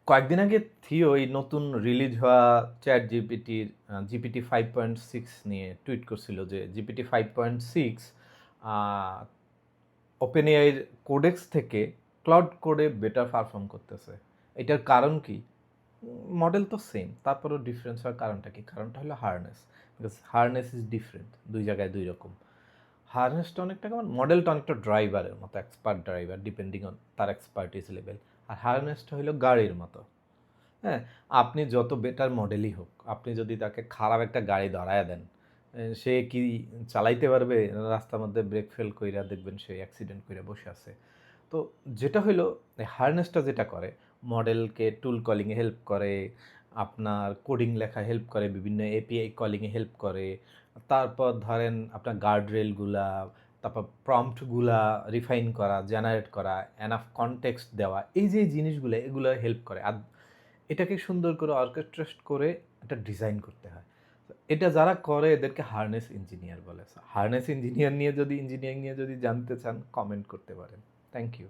কয়েকদিন আগে থিও এই নতুন রিলিজ হওয়া চ্যাট জিপিটির জিপিটি 5.6 নিয়ে টুইট করছিল যে জিপিটি 5.6 ওপেন এআইয়ের কোডেক্স থেকে ক্লাউড কোডে বেটার পারফর্ম করতেছে। এটার কারণ কি? মডেল তো সেম, তারপরেও ডিফারেন্স হওয়ার কারণটা কি? কারণটা হলো harness, because harness is different, দুই জায়গায় দুই রকম। হার্নেসটা অনেকটা কেমন, মডেলটা অনেকটা ড্রাইভারের মতো, এক্সপার্ট ড্রাইভার ডিপেন্ডিং অন তার এক্সপার্টিস লেভেল। আর হার্নেসটা হলো গাড়ির মতো। হ্যাঁ, আপনি যত বেটার মডেলই হোক, আপনি যদি তাকে খারাপ একটা গাড়ি ধরায়া দেন, সে কি চালাইতে পারবে? রাস্তার মধ্যে ব্রেক ফেল কইরা দেখবেন সে অ্যাক্সিডেন্ট কইরা বসে আছে। তো যেটা হইলো হার্নেসটা যেটা করে, মডেলকে টুল কলিংয়ে হেল্প করে, আপনার কোডিং লেখা হেল্প করে, বিভিন্ন এপিআই কলিংয়ে হেল্প করে। তারপর ধরেন আপনার গার্ড রেলগুলা, তারপর প্রম্পটগুলা রিফাইন করা, জেনারেট করা, এনাফ কনটেক্সট দেওয়া, এই যে জিনিসগুলো এগুলো হেল্প করে। আর এটাকে সুন্দর করে অর্কেস্ট্রেট করে একটা ডিজাইন করতে হয়। তো এটা যারা করে এদেরকে হার্নেস ইঞ্জিনিয়ার বলে। হার্নেস ইঞ্জিনিয়ার নিয়ে যদি ইঞ্জিনিয়ারিং নিয়ে যদি জানতে চান, কমেন্ট করতে পারেন। Thank you.